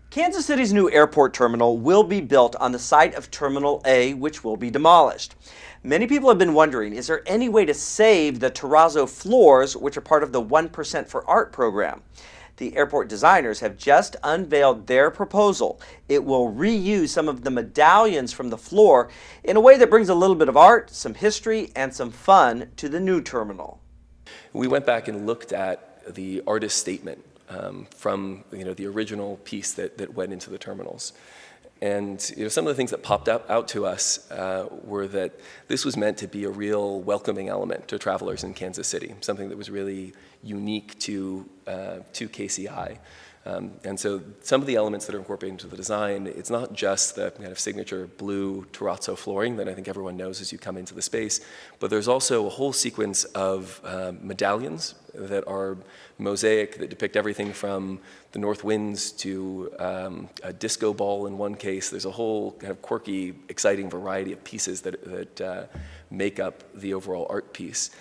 Kansas City's new airport terminal will be built on the site of Terminal A, which will be demolished. Many people have been wondering, is there any way to save the Terrazzo floors, which are part of the 1% for Art program? The airport designers have just unveiled their proposal. It will reuse some of the medallions from the floor in a way that brings a little bit of art, some history, and some fun to the new terminal. We went back and looked at the artist statement from the original piece that went into the terminals. And some of the things that popped out to us were that this was meant to be a real welcoming element to travelers in Kansas City, something that was really unique to KCI. And so some of the elements that are incorporated into the design, it's not just the kind of signature blue terrazzo flooring that I think everyone knows as you come into the space, but there's also a whole sequence of medallions that are mosaic that depict everything from the north winds to a disco ball in one case. There's a whole kind of quirky, exciting variety of pieces that make up the overall art piece.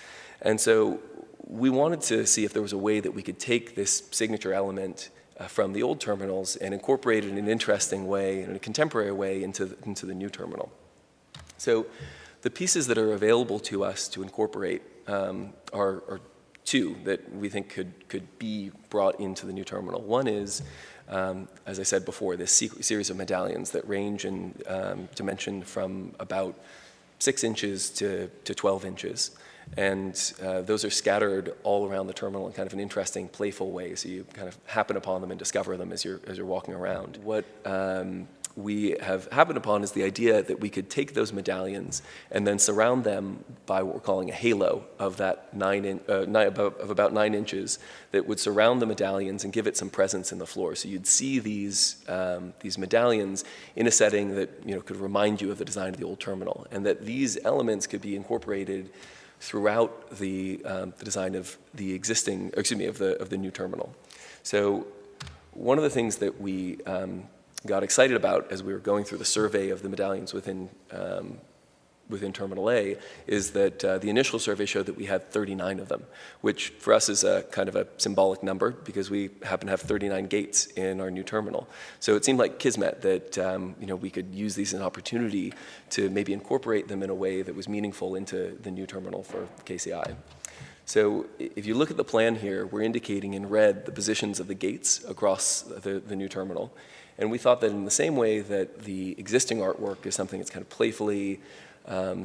And so we wanted to see if there was a way that we could take this signature element from the old terminals and incorporate it in an interesting way, in a contemporary way, into the new terminal. So the pieces that are available to us to incorporate are two that we think could be brought into the new terminal. One is, as I said before, this series of medallions that range in dimension from about 6 inches to 12 inches. And those are scattered all around the terminal in kind of an interesting, playful way. So you kind of happen upon them and discover them as you're walking around. What we have happened upon is the idea that we could take those medallions and then surround them by what we're calling a halo of that about 9 inches that would surround the medallions and give it some presence in the floor. So you'd see these medallions in a setting that could remind you of the design of the old terminal, and that these elements could be incorporated throughout the design of the existing, of the new terminal. So one of the things that we got excited about as we were going through the survey of the medallions within Terminal A is that the initial survey showed that we had 39 of them, which for us is a kind of a symbolic number because we happen to have 39 gates in our new terminal. So it seemed like kismet that we could use these as an opportunity to maybe incorporate them in a way that was meaningful into the new terminal for KCI. So if you look at the plan here, we're indicating in red the positions of the gates across the new terminal. And we thought that in the same way that the existing artwork is something that's kind of playfully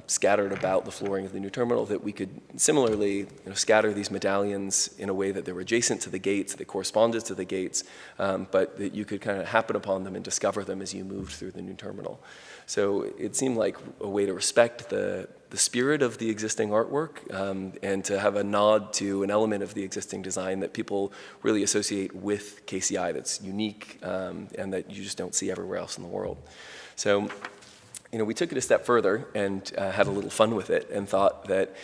scattered about the flooring of the new terminal, that we could similarly scatter these medallions in a way that they were adjacent to the gates, that corresponded to the gates, but that you could kind of happen upon them and discover them as you moved through the new terminal. So it seemed like a way to respect the spirit of the existing artwork and to have a nod to an element of the existing design that people really associate with KCI that's unique and that you just don't see everywhere else in the world. So we took it a step further and had a little fun with it and thought that,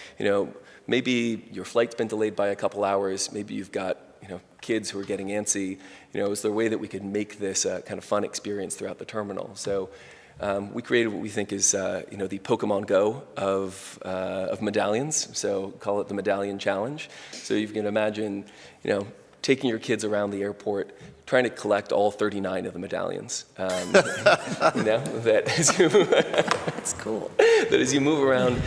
maybe your flight's been delayed by a couple hours, maybe you've got, kids who are getting antsy, is there a way that we could make this a kind of fun experience throughout the terminal? So we created what we think is, the Pokemon Go of medallions, so call it the Medallion Challenge. So you can imagine, taking your kids around the airport, trying to collect all 39 of the medallions. That as you, it's cool. That as you move around,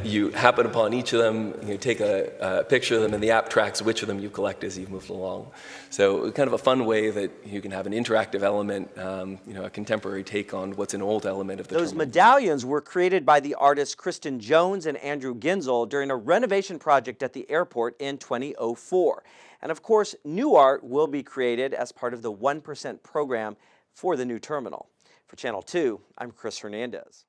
you happen upon each of them, you take a picture of them, and the app tracks which of them you collect as you move along. So kind of a fun way that you can have an interactive element, a contemporary take on what's an old element of the Those terminal. medallions were created by the artists Kristen Jones and Andrew Ginzel during a renovation project at the airport in 2004. And of course, new art will be created as part of the 1% program for the new terminal. For Channel 2, I'm Chris Hernandez.